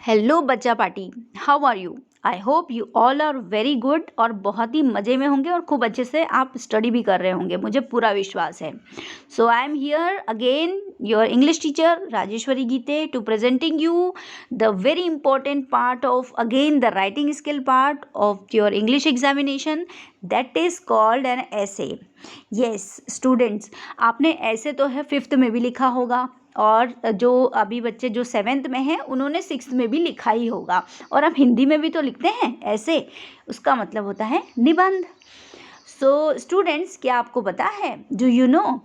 Hello बच्चा party, how are you? I hope you all are very good और बहुत ही मज़े में होंगे और खूब अच्छे से आप स्टडी भी कर रहे होंगे, मुझे पूरा विश्वास है। So I am here again your English teacher Rajeshwari Gite to presenting you the very important part of again the writing skill part of your English examination that is called an essay. Yes students, आपने ऐसे तो है 5th में भी लिखा होगा और जो अभी बच्चे जो 7th में हैं उन्होंने 6th में भी लिखा ही होगा और हम हिंदी में भी तो लिखते हैं ऐसे। उसका मतलब होता है निबंध। सो स्टूडेंट्स, क्या आपको पता है, do you know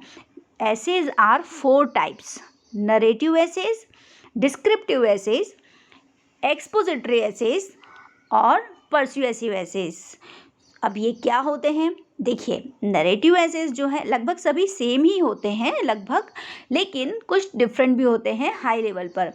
essays are 4 types: narrative essays, descriptive essays, expository essays और परसुएसिव एसेज। अब ये क्या होते हैं? देखिए, नरेटिव एसेज जो है लगभग सभी सेम ही होते हैं लगभग, लेकिन कुछ डिफरेंट भी होते हैं हाई लेवल पर।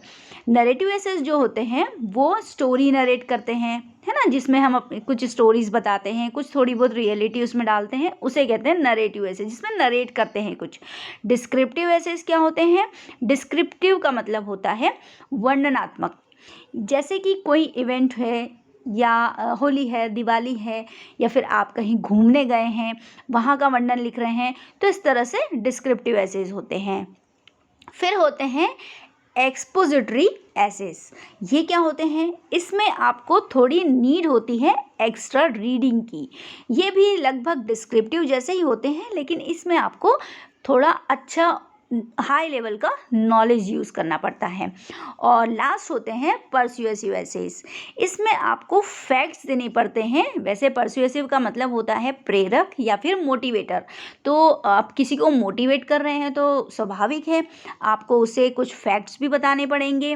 नरेटिव एसेज जो होते हैं वो स्टोरी नरेट करते हैं, है ना, जिसमें हम अपनी कुछ स्टोरीज बताते हैं, कुछ थोड़ी बहुत रियलिटी उसमें डालते हैं, उसे कहते हैं नरेटिव एसेज, जिसमें नरेट करते हैं कुछ। डिस्क्रिप्टिव एसेज क्या होते हैं? डिस्क्रिप्टिव का मतलब होता है वर्णनात्मक। जैसे कि कोई इवेंट है या होली है, दिवाली है, या फिर आप कहीं घूमने गए हैं, वहाँ का वर्णन लिख रहे हैं, तो इस तरह से डिस्क्रिप्टिव एसेज होते हैं। फिर होते हैं एक्सपोजिटरी एसेज। ये क्या होते हैं? इसमें आपको थोड़ी नीड होती है एक्स्ट्रा रीडिंग की। ये भी लगभग डिस्क्रिप्टिव जैसे ही होते हैं, लेकिन इसमें आपको थोड़ा अच्छा हाई लेवल का नॉलेज यूज़ करना पड़ता है। और लास्ट होते हैं परसुएसिव एसेज। इसमें आपको फैक्ट्स देने पड़ते हैं। वैसे परसुएसिव का मतलब होता है प्रेरक या फिर मोटिवेटर। तो आप किसी को मोटिवेट कर रहे हैं तो स्वाभाविक है आपको उसे कुछ फैक्ट्स भी बताने पड़ेंगे,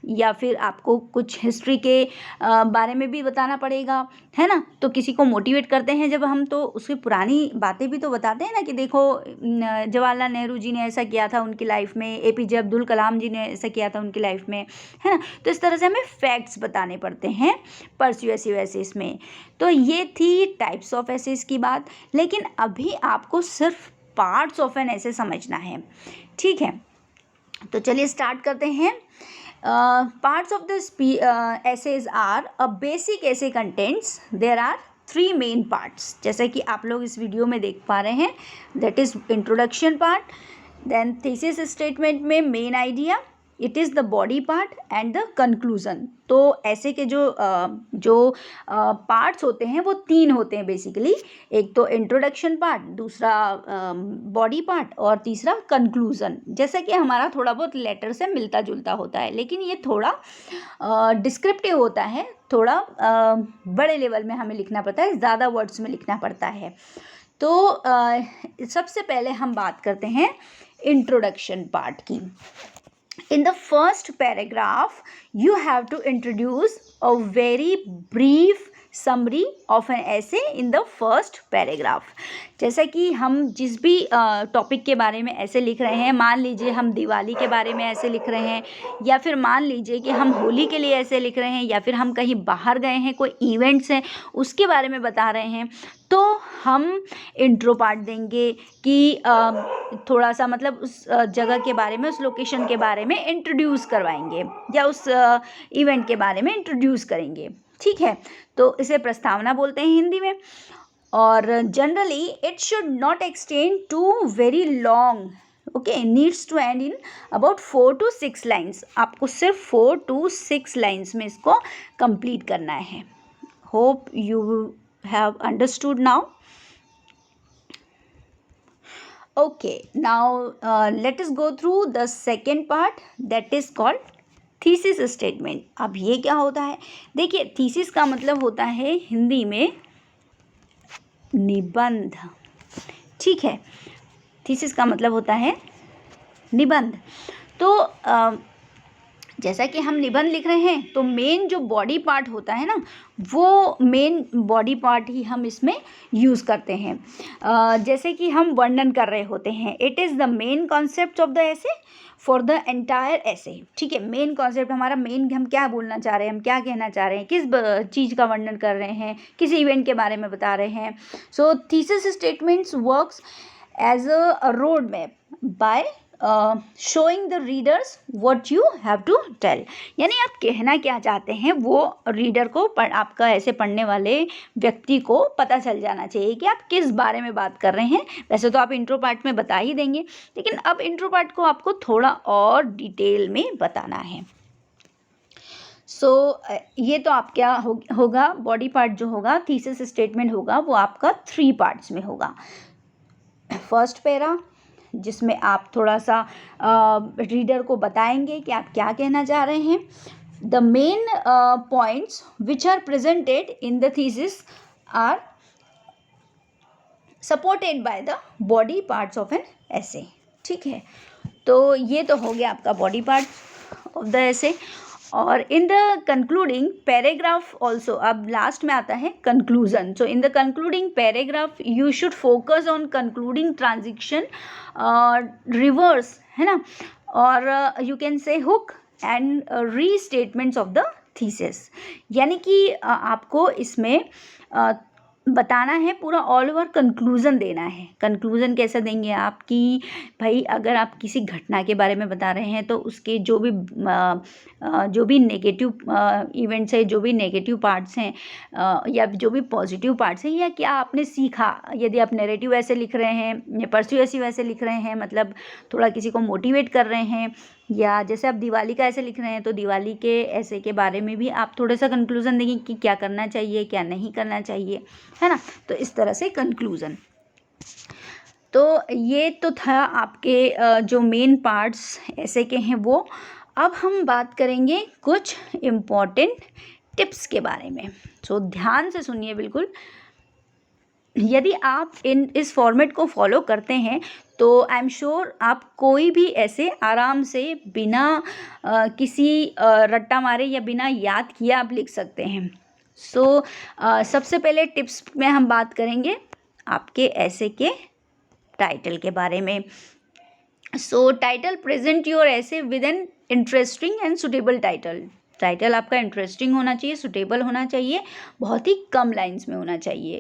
या फिर आपको कुछ हिस्ट्री के बारे में भी बताना पड़ेगा, है ना। तो किसी को मोटिवेट करते हैं जब हम, तो उसकी पुरानी बातें भी तो बताते हैं ना, कि देखो जवाहरलाल नेहरू जी ने ऐसा किया था उनकी लाइफ में, एपीजे अब्दुल कलाम जी ने ऐसा किया था उनकी लाइफ में, है ना। तो इस तरह से हमें फैक्ट्स बताने पड़ते हैं परसुएसिव एसेस में। तो ये थी टाइप्स ऑफ एसेस की बात, लेकिन अभी आपको सिर्फ पार्ट्स ऑफ एन एसे समझना है, ठीक है। तो चलिए स्टार्ट करते हैं। Parts of the essays are a basic essay contents, there are 3 main parts, जैसे कि आप लोग इस वीडियो में देख पा रहे हैं। That is introduction part, then thesis statement में main idea, it is the body part and the conclusion. तो ऐसे के जो पार्ट्स होते हैं वो 3 होते हैं बेसिकली। एक तो इंट्रोडक्शन पार्ट, दूसरा बॉडी पार्ट और तीसरा कंक्लूजन। जैसा कि हमारा थोड़ा बहुत लेटर से मिलता जुलता होता है, लेकिन ये थोड़ा डिस्क्रिप्टिव होता है, थोड़ा बड़े लेवल में हमें लिखना पड़ता है, ज़्यादा वर्ड्स में लिखना पड़ता है। तो सबसे पहले हम बात करते हैं इंट्रोडक्शन पार्ट की। In the first paragraph, you have to introduce a very brief summary of an essay in the first paragraph। जैसा कि हम जिस भी टॉपिक के बारे में ऐसे लिख रहे हैं, मान लीजिए हम दिवाली के बारे में ऐसे लिख रहे हैं, या फिर मान लीजिए कि हम होली के लिए ऐसे लिख रहे हैं, या फिर हम कहीं बाहर गए हैं, कोई इवेंट्स हैं उसके बारे में बता रहे हैं, तो हम इंट्रो पार्ट देंगे कि थोड़ा सा मतलब उस जगह के बारे में, उस लोकेशन के बारे में इंट्रोड्यूस करवाएंगे, या उस इवेंट के बारे में इंट्रोड्यूस करेंगे, ठीक है। तो इसे प्रस्तावना बोलते हैं हिंदी में। और generally it should not extend to very long, okay, needs to end in about 4 to 6 lines. आपको सिर्फ 4 to 6 लाइन्स में इसको कंप्लीट करना है। Hope you have understood now. Okay, now let us go through the second part, that is called thesis statement। अब ये क्या होता है? देखिए, थीसिस का मतलब होता है हिंदी में निबंध, ठीक है। थीसिस का मतलब होता है निबंध। तो जैसा कि हम निबंध लिख रहे हैं, तो मेन जो बॉडी पार्ट होता है ना, वो मेन बॉडी पार्ट ही हम इसमें यूज़ करते हैं। जैसे कि हम वर्णन कर रहे होते हैं, it is the main concept of the ऐसे फॉर द एंटायर ऐसे, ठीक है। मेन कॉन्सेप्ट हमारा मेन, हम क्या बोलना चाह रहे हैं, हम क्या कहना चाह रहे हैं, किस चीज़ का वर्णन कर रहे हैं, किस इवेंट के बारे में बता रहे हैं। So thesis statements works as a road map by showing the readers what you have to tell, यानी आप कहना क्या चाहते हैं वो रीडर को आपका ऐसे पढ़ने वाले व्यक्ति को पता चल जाना चाहिए कि आप किस बारे में बात कर रहे हैं। वैसे तो आप इंट्रो पार्ट में बता ही देंगे, लेकिन अब इंट्रो पार्ट को आपको थोड़ा और डिटेल में बताना है। ये तो आप क्या होगा, बॉडी पार्ट जो होगा, थीसिस स्टेटमेंट होगा, वो आपका 3 पार्ट्स में होगा। फर्स्ट पैरा जिसमें आप थोड़ा सा रीडर को बताएंगे कि आप क्या कहना चाह रहे हैं। The main points which are presented in the thesis are supported by the body parts of an essay. ठीक है, तो ये तो हो गया आपका body part of the essay. और in the concluding paragraph also, अब लास्ट में आता है conclusion. So in the concluding paragraph you should focus on concluding transition, reverse, है ना, और you can say hook and restatements of the thesis, यानी कि आपको इसमें बताना है, पूरा ऑल ओवर कंक्लूज़न देना है। कंक्लूज़न कैसे देंगे आप कि भाई अगर आप किसी घटना के बारे में बता रहे हैं तो उसके जो भी नेगेटिव इवेंट्स हैं, जो भी नेगेटिव पार्ट्स हैं, या जो भी पॉजिटिव पार्ट्स हैं, या क्या आपने सीखा। यदि आप नैरेटिव ऐसे लिख रहे हैं या परस्यूएसिव ऐसे लिख रहे हैं, मतलब थोड़ा किसी को मोटिवेट कर रहे हैं, या जैसे आप दिवाली का ऐसे लिख रहे हैं तो दिवाली के ऐसे के बारे में भी आप थोड़ा सा कंक्लूज़न देंगे कि क्या करना चाहिए, क्या नहीं करना चाहिए, है ना। तो इस तरह से कंक्लूज़न। तो ये तो था आपके जो मेन पार्ट्स ऐसे के हैं वो। अब हम बात करेंगे कुछ इम्पॉर्टेंट टिप्स के बारे में। तो ध्यान से सुनिए बिल्कुल। यदि आप इस फॉर्मेट को फॉलो करते हैं तो आई एम श्योर आप कोई भी ऐसे आराम से बिना किसी रट्टा मारे या बिना याद किए आप लिख सकते हैं। सबसे पहले टिप्स में हम बात करेंगे आपके ऐसे के टाइटल के बारे में। टाइटल प्रेजेंट योर ऐसे with an interesting and suitable title. Title आपका इंटरेस्टिंग होना चाहिए, सुटेबल होना चाहिए, बहुत ही कम लाइंस में होना चाहिए।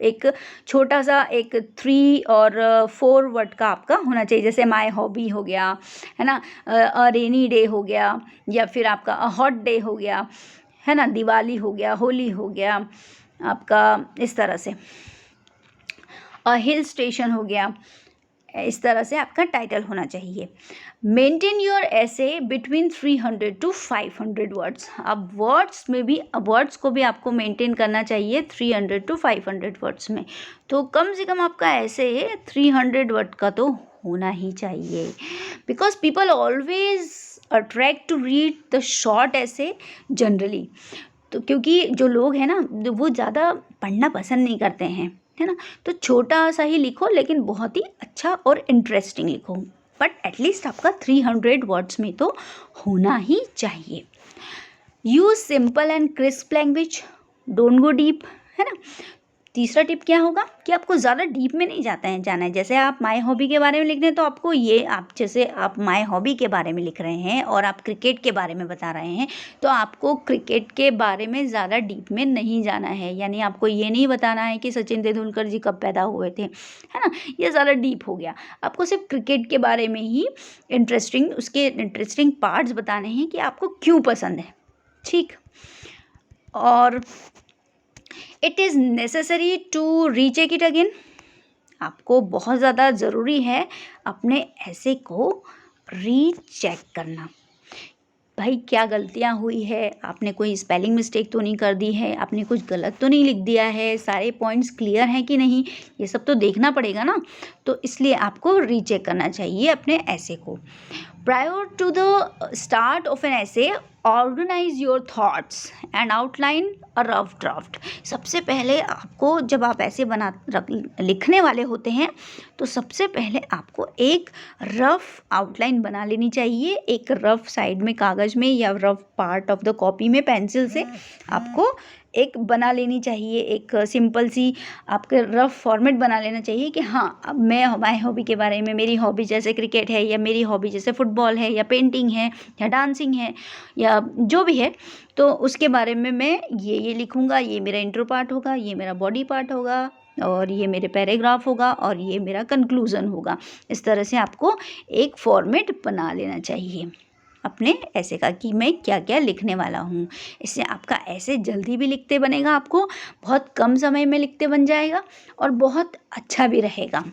एक छोटा सा एक 3 और 4 वर्ड का आपका होना चाहिए, जैसे माय हॉबी हो गया, है ना, अ रेनी डे हो गया, या फिर आपका अ हॉट डे हो गया, है ना, दिवाली हो गया, होली हो गया आपका, इस तरह से अ हिल स्टेशन हो गया। इस तरह से आपका टाइटल होना चाहिए। मेंटेन योर ऐसे बिटवीन 300 to 500 वर्ड्स। अब वर्ड्स को भी आपको मेंटेन करना चाहिए 300 to 500 वर्ड्स में। तो कम से कम आपका ऐसे 300 वर्ड का तो होना ही चाहिए, because people always attract to read the short essay generally. तो क्योंकि जो लोग हैं ना वो ज़्यादा पढ़ना पसंद नहीं करते हैं, है ना। तो छोटा सा ही लिखो, लेकिन बहुत ही अच्छा और इंटरेस्टिंग लिखो, बट एटलीस्ट आपका 300 वर्ड्स में तो होना ही चाहिए। Use simple and crisp language, don't go deep, है ना। तीसरा टिप क्या होगा कि आपको ज़्यादा डीप में नहीं जाना है। जैसे आप माय हॉबी के बारे में लिख रहे हैं तो आपको जैसे आप माय हॉबी के बारे में लिख रहे हैं और आप क्रिकेट के बारे में बता रहे हैं, तो आपको क्रिकेट के बारे में ज़्यादा डीप में नहीं जाना है। यानी आपको ये नहीं बताना है कि सचिन तेंदुलकर जी कब पैदा हुए थे, है ना, ये ज़्यादा डीप हो गया। आपको सिर्फ क्रिकेट के बारे में ही उसके इंटरेस्टिंग पार्ट्स बताने हैं कि आपको क्यों पसंद है, ठीक। और it is necessary to recheck it again. आपको बहुत ज़्यादा ज़रूरी है अपने ऐसे को रीचेक करना। भाई क्या गलतियाँ हुई है, आपने कोई स्पेलिंग मिस्टेक तो नहीं कर दी है, आपने कुछ गलत तो नहीं लिख दिया है, सारे पॉइंट्स क्लियर हैं कि नहीं, ये सब तो देखना पड़ेगा ना। तो इसलिए आपको रीचेक करना चाहिए अपने ऐसे को। Prior to the start of an essay organize your thoughts and outline a rough draft. सबसे पहले आपको जब आप ऐसे लिखने वाले होते हैं तो सबसे पहले आपको एक रफ आउटलाइन बना लेनी चाहिए। एक रफ साइड में कागज़ में या rough part of the copy में पेंसिल से आपको एक बना लेनी चाहिए, एक सिंपल सी आपके रफ फॉर्मेट बना लेना चाहिए कि हाँ अब मैं माय हॉबी के बारे में, मेरी हॉबी जैसे क्रिकेट है, या मेरी हॉबी जैसे फुटबॉल है, या पेंटिंग है, या डांसिंग है, या जो भी है, तो उसके बारे में मैं ये लिखूँगा, ये मेरा इंट्रो पार्ट होगा, ये मेरा बॉडी पार्ट होगा, और ये मेरे पैराग्राफ होगा और ये मेरा कंक्लूज़न होगा। इस तरह से आपको एक फॉर्मेट बना लेना चाहिए अपने ऐसे का कि मैं क्या क्या लिखने वाला हूँ। इससे आपका ऐसे जल्दी भी लिखते बनेगा, आपको बहुत कम समय में लिखते बन जाएगा और बहुत अच्छा भी रहेगा,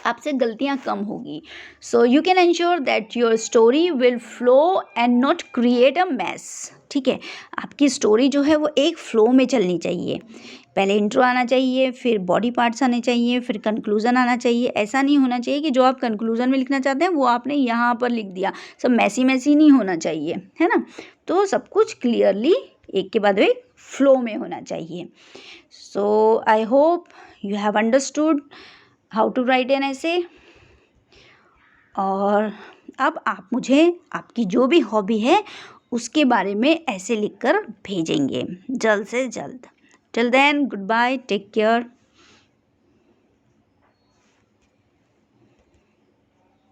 आपसे गलतियाँ कम होगी। So you can ensure that your story will flow and not create a mess. ठीक है, आपकी स्टोरी जो है वो एक फ्लो में चलनी चाहिए। पहले इंट्रो आना चाहिए, फिर बॉडी पार्ट्स आने चाहिए, फिर कंक्लूज़न आना चाहिए। ऐसा नहीं होना चाहिए कि जो आप कंक्लूज़न में लिखना चाहते हैं वो आपने यहाँ पर लिख दिया। सब मैसी मैसी नहीं होना चाहिए, है ना। तो सब कुछ क्लियरली एक के बाद एक फ्लो में होना चाहिए। So I hope you have understood how to write an essay. और अब आप मुझे आपकी जो भी हॉबी है उसके बारे में ऐसे लिखकर भेजेंगे जल्द से जल्द। Till then, goodbye, take care.